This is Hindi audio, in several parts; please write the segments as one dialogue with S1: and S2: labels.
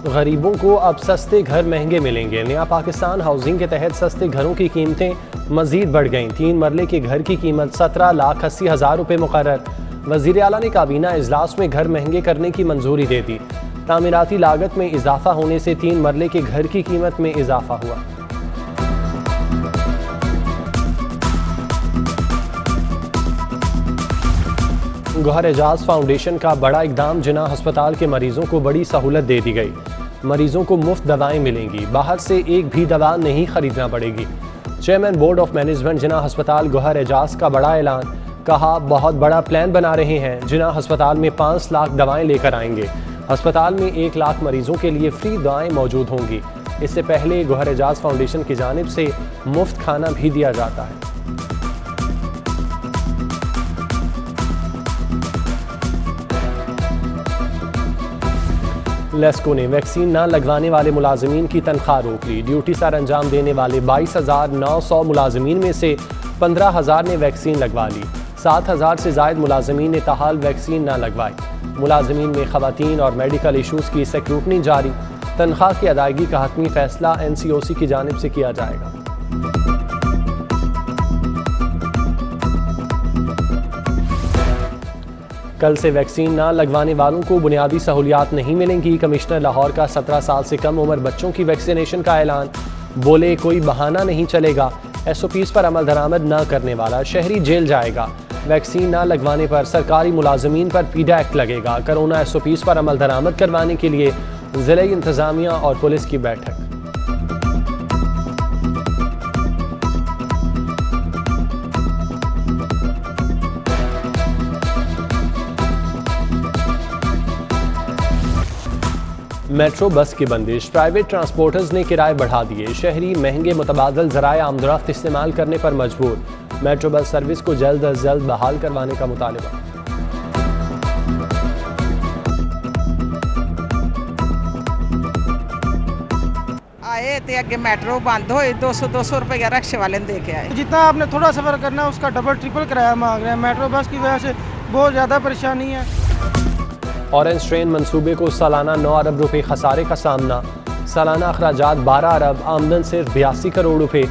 S1: गरीबों को अब सस्ते घर महंगे मिलेंगे। नया पाकिस्तान हाउसिंग के तहत सस्ते घरों की कीमतें मजीद बढ़ गईं। 3 मरले के घर की कीमत 17,80,000 रुपये मुकर्रर। वज़ीर आला ने काबीना इजलास में घर महंगे करने की मंजूरी दे दी। तामीराती लागत में इजाफा होने से 3 मरले के घर की कीमत में इजाफा हुआ। गौहर एजाज फाउंडेशन का बड़ा इकदाम। जिना अस्पताल के मरीजों को बड़ी सहूलत दे दी गई। मरीजों को मुफ्त दवाएं मिलेंगी, बाहर से एक भी दवा नहीं खरीदना पड़ेगी। चेयरमैन बोर्ड ऑफ मैनेजमेंट जिना अस्पताल गौहर एजाज का बड़ा ऐलान। कहा, बहुत बड़ा प्लान बना रहे हैं। जिना अस्पताल में 5 लाख दवाएं लेकर आएंगे। अस्पताल में 1 लाख मरीजों के लिए फ्री दवाएं मौजूद होंगी। इससे पहले गौहर एजाज फाउंडेशन की जानिब से मुफ्त खाना भी दिया जाता है। लेस्को ने वैक्सीन न लगवाने वाले मुलाजमीन की तनख्वाह रोक ली। ड्यूटी सर अंजाम देने वाले 22,900 मुलाजमीन में से 15,000 ने वैक्सीन लगवा ली। 7,000 से ज़ायद मुलाजमीन ने ताहाल वैक्सीन न लगवाई। मुलाजमीन में ख़वातीन और मेडिकल इशूज़ की स्क्रूटनी जारी। तनख्वाह की अदायगी का हतमी फैसला NCOC की जानिब से किया जाएगा। कल से वैक्सीन ना लगवाने वालों को बुनियादी सहूलियात नहीं मिलेंगी। कमिश्नर लाहौर का 17 साल से कम उम्र बच्चों की वैक्सीनेशन का ऐलान। बोले, कोई बहाना नहीं चलेगा। SOPs पर अमल दरामद न करने वाला शहरी जेल जाएगा। वैक्सीन ना लगवाने पर सरकारी मुलाजमीन पर पीडा एक्ट लगेगा। कोरोना SOPs पर अमल दरामद करवाने के लिए ज़िला इंतजामिया और पुलिस की बैठक। मेट्रो बस की बंदिश। प्राइवेट ट्रांसपोर्टर्स ने किराए बढ़ा दिए। शहरी महंगे मुतबादल ज़राए आमदरफ्त इस्तेमाल करने पर मजबूर। मेट्रो बस सर्विस को जल्द अज जल्द बहाल करवाने का मुतालिबा।
S2: आए थे अगे मेट्रो बंद हो 200 रुपया रिक्शे वाले दे के आए।
S3: जितना आपने थोड़ा सफ़र करना है उसका डबल ट्रिपल किराया मांग रहे हैं। मेट्रो बस की वजह से बहुत ज़्यादा परेशानी है।
S1: ऑरेंज ट्रेन मंसूबे को सालाना 9 अरब रुपए खसारे का सामना। सालाना अखराजात 12 अरब, आमदन सिर्फ 82 करोड़ रुपए।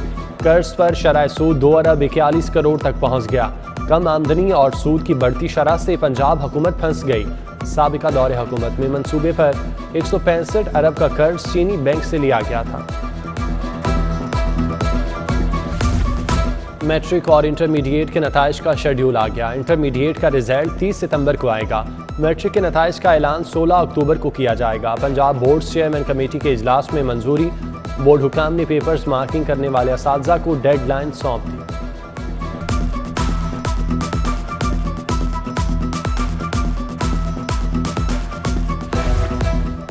S1: कर्ज पर शरह सूद 2 अरब 41 करोड़ तक पहुंच गया। कम आमदनी और सूद की बढ़ती शरह से पंजाब हुकूमत फंस गई। साबिका दौरे हुकूमत में मंसूबे पर 165 अरब का कर्ज चीनी बैंक से लिया गया था। मैट्रिक और इंटरमीडिएट के नताइज का शेड्यूल आ गया। इंटरमीडिएट का रिजल्ट 30 सितंबर को आएगा। मैट्रिक के नताइज का ऐलान 16 अक्टूबर को किया जाएगा। पंजाब बोर्ड चेयरमैन कमेटी के इजलास में मंजूरी। बोर्ड हुकाम ने पेपर्स मार्किंग करने वाले असातिज़ा को डेडलाइन सौंप दी।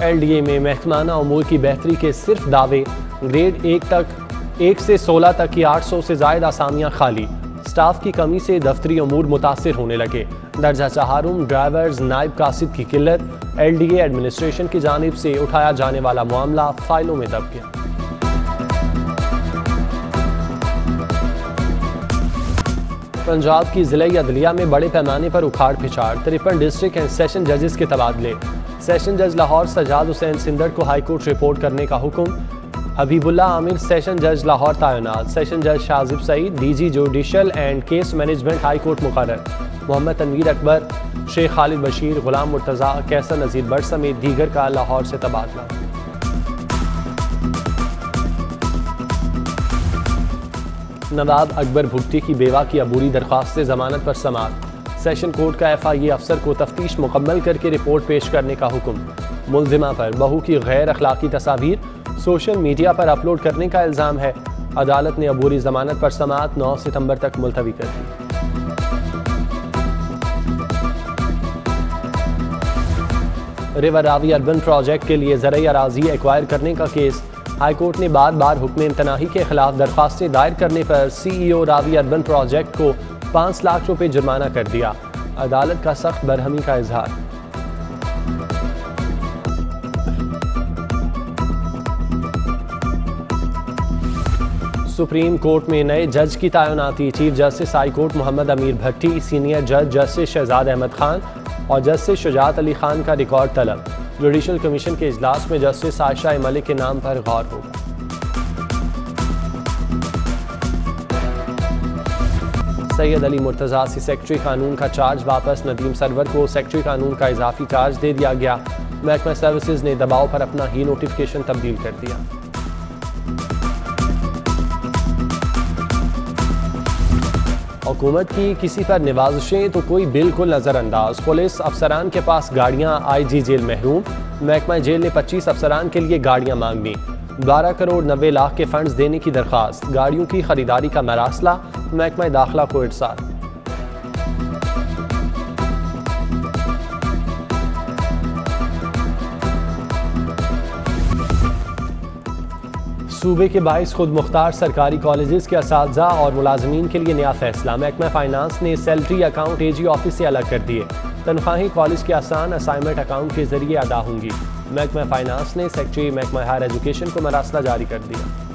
S1: LDA में महकमाना उमूर की बेहतरी के सिर्फ दावे। ग्रेड 1 से 16 तक की 800 से ज़ायद आसामियाँ खाली। स्टाफ की कमी से दफ्तरी उमूर मुतासिर होने लगे। दर्जा चहारुम, ड्राइवर्स, नायब कासिद की किल्लत। LDA एडमिनिस्ट्रेशन की जानिब से उठाया जाने वाला मामला फाइलों में दब गया। पंजाब की ज़िला अदलिया में बड़े पैमाने पर उखाड़ पिछाड़। 53 डिस्ट्रिक्ट एंड सेशन जजेस के तबादले। सेशन जज लाहौर सजाद हुसैन सिंदड़ को हाईकोर्ट रिपोर्ट करने का हुक्म। हबीबुल्ला आमिर सेशन जज लाहौर तैनात। सेशन जज Shajib Saeed DG judicial and case management high court मुकर्रर। मोहम्मद तनवीर अकबर, शेख खालिद बशीर, गुलाम मुर्तज़ा, कैसर नज़ीर बट समेत दीगर का लाहौर से तबादला। नवाब अकबर भुगती की बेवा की अबूरी दरख्वास्त से जमानत पर समाअत। सेशन कोर्ट का FIA अफसर को तफ्तीश मुकम्मल करके रिपोर्ट पेश करने का हुक्म। मुलजिमा पर बहू की गैर अखलाकी तस्वीर सोशल मीडिया पर अपलोड करने का इल्ज़ाम है। अदालत ने अबूरी जमानत पर समाअत 9 सितंबर तक मुलतवी कर दी। रिवर रावी अर्बन प्रोजेक्ट के लिए ज़रई अराजी एक्वायर करने का केस। हाईकोर्ट ने बार बार हुक्म इम्तनाही के खिलाफ दरख्वास्तें दायर करने पर CEO रावी अर्बन प्रोजेक्ट को 5 लाख रुपए जुर्माना कर दिया। अदालत का सख्त बरहमी का इजहार। सुप्रीम कोर्ट में नए जज की तैनाती। Chief justice high court Mohammad Amir Bhatti, senior जज जस्टिस शहजाद अहमद खान और जस्टिस शुजात अली खान का रिकॉर्ड तलब। जुडिशल कमीशन के इजलास में जस्टिस आयशा मलिक के नाम पर गौर होगा। सैयद अली मुर्तज़ा से सेक्रेटरी कानून का चार्ज वापस, नदीम सरवर को सेक्रेटरी कानून का इजाफी चार्ज दे दिया गया। महकमा सर्विसेज ने दबाव पर अपना ही नोटिफिकेशन तब्दील कर दिया। हुकूमत की किसी पर निवाजिशें तो कोई बिल्कुल नज़रअंदाज। पुलिस अफसरान के पास गाड़ियां, IG जेल महरूम। महकमा जेल ने 25 अफसरान के लिए गाड़ियां मांगनी। 12 करोड़ 90 लाख के फंड्स देने की दरख्वास्त। गाड़ियों की खरीदारी का मरासला महकमा दाखिला को इरसाल। सूबे के 22 खुद मुख्तार सरकारी कॉलेजेस के असातिज़ा और मुलाजमीन के लिए नया फैसला। महकमा फाइनेंस ने सैलरी अकाउंट AG ऑफिस से अलग कर दिए। तनख्वाहें कॉलेज के आसान असाइनमेंट अकाउंट के जरिए अदा होंगी। महकमा फाइनेंस ने सेक्रेटरी महकमा हायर एजुकेशन को मरासला जारी कर दिया।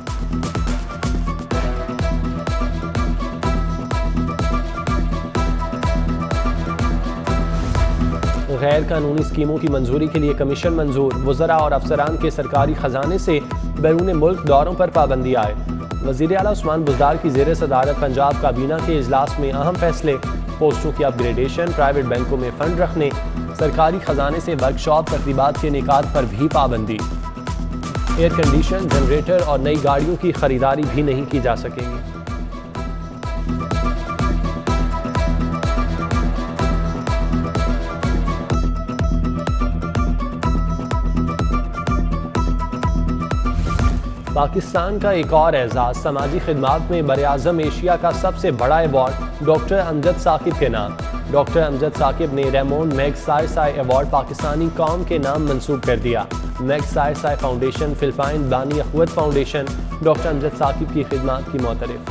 S1: गैर कानूनी स्कीमों की मंजूरी के लिए कमीशन मंजूर। वज़रा और अफसरान के सरकारी खजाने से बैरून मुल्क दौरों पर पाबंदी आए। वज़ीर आला उस्मान बुज़दार की ज़ेर सदारत पंजाब काबीना के इजलास में अहम फैसले। पोस्टों की अपग्रेडेशन, प्राइवेट बैंकों में फंड रखने, सरकारी खजाने से वर्कशॉप तकरीबात के इनेकाद पर भी पाबंदी। एयर कंडीशन, जनरेटर और नई गाड़ियों की खरीदारी भी नहीं की जा सकेगी। पाकिस्तान का एक और एजाज़। समाजी खिदमात में बर-ए-आज़म एशिया का सबसे बड़ा अवार्ड डॉक्टर अमजद साकिब के नाम। डॉक्टर अमजद साकिब ने रेमोन मैगसायसाय अवार्ड पाकिस्तानी कौम के नाम मंसूब कर दिया। मैगसायसाय फाउंडेशन, फिलिपाइन बानी अखवत फाउंडेशन डॉक्टर अमजद साकिब की खिदमात की मोतरफ।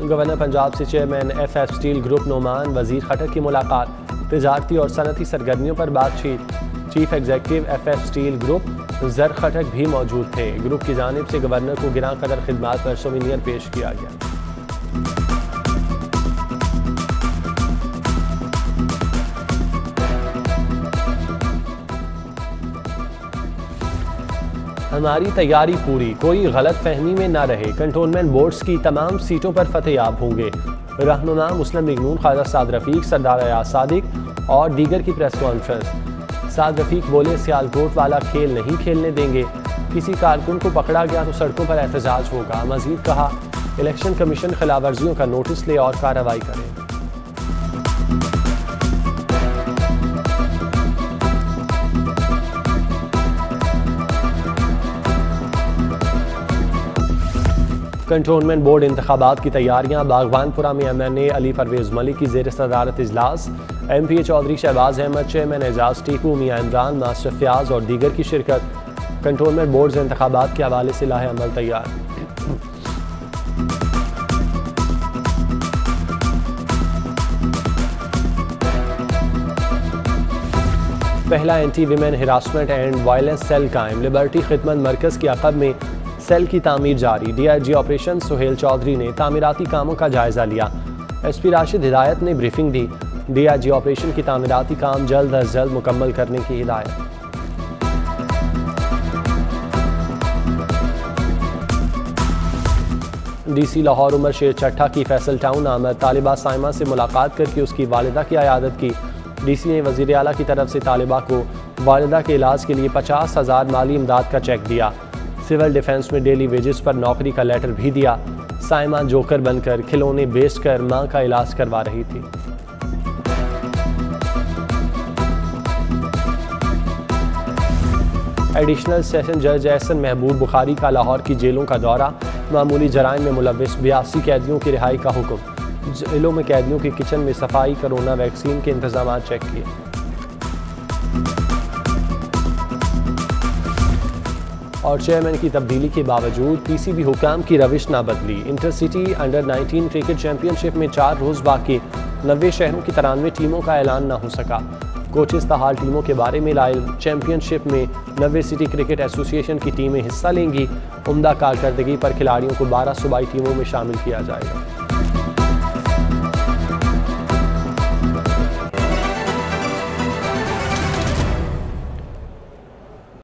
S1: गवर्नर पंजाब से chairman FF steel group Noman वजीर खटक की मुलाकात। तिजारती और सनती सरगर्मियों पर बातचीत। Chief executive FF steel group जर खटक भी मौजूद थे। ग्रुप की जानिब से गवर्नर को गिरां कदर खिदमात पर सोवेनियर पेश किया गया। हमारी तैयारी पूरी, कोई गलत फहमी में न रहे। कंटोनमेंट बोर्ड्स की तमाम सीटों पर फतेहयाब होंगे। रहनुमा मुस्लिम लीग नून ख्वाजा साद रफीक, सरदार अयाज सादिक और दीगर की प्रेस कॉन्फ्रेंस। साद रफीक बोले, सियालकोट वाला खेल नहीं खेलने देंगे। किसी कारकुन को पकड़ा गया तो सड़कों पर एहतजाज होगा। मजीद कहा, इलेक्शन कमीशन खिलाफ वर्जियों का नोटिस ले और कार्रवाई करे। कंटोनमेंट बोर्ड इंतखाबात की तैयारियां। बागवानपुरा में MNA अली परवेज़ मलिक की ज़ेर सदारत इजलास। MPA चौधरी शहबाज अहमद, चेयरमैन एजाज टीकू, मियां इमरान, मास्टर फयाज और दीगर की शिरकत। कंटोनमेंट बोर्ड इंतखाबात के हवाले से लाहे अमल तैयार। पहला anti women harassment and violence cell कायम। लिबर्टी खिदमत मरकज़ की अक़ब में सेल की तामीर जारी। DIG ऑपरेशन सुहेल चौधरी ने तामीराती कामों का जायजा लिया। SP राशिद हिदायत ने ब्रीफिंग दी। DIG ऑपरेशन की तामीराती काम जल्द अज जल्द मुकम्मल करने की हिदायत। DC लाहौर उमर शेर चट्ठा की फैसल टाउन आमद। तालिबा साइमा से मुलाकात करके उसकी वालिदा की अयादत की। DC ने वज़ीर आला की तरफ से तालिबा को वालिदा के इलाज के लिए 50,000 माली इमदाद का चेक दिया। सिविल डिफेंस में डेली वेजेस पर नौकरी का लेटर भी दिया। साइमा जोकर बनकर खिलौने बेचकर मां का इलाज करवा रही थी। एडिशनल सेशन जज एहसन महबूब बुखारी का लाहौर की जेलों का दौरा। मामूली जराइम में मुलव्विस 82 कैदियों की रिहाई का हुक्म। जेलों में कैदियों के किचन में सफाई, कोरोना वैक्सीन के इंतजाम चेक किए। और चेयरमैन की तब्दीली के बावजूद PCB हुकाम की रविश ना बदली। इंटरसिटी अंडर-19 क्रिकेट चैंपियनशिप में 4 रोज़ बाकी। 90 शहरों की 93 टीमों का ऐलान ना हो सका। कोचेस ताहाल टीमों के बारे में लाए। चैंपियनशिप में 90 सिटी क्रिकेट एसोसिएशन की टीमें हिस्सा लेंगी। उम्दा कारकर्दगी पर खिलाड़ियों को 12 सूबाई टीमों में शामिल किया जाएगा।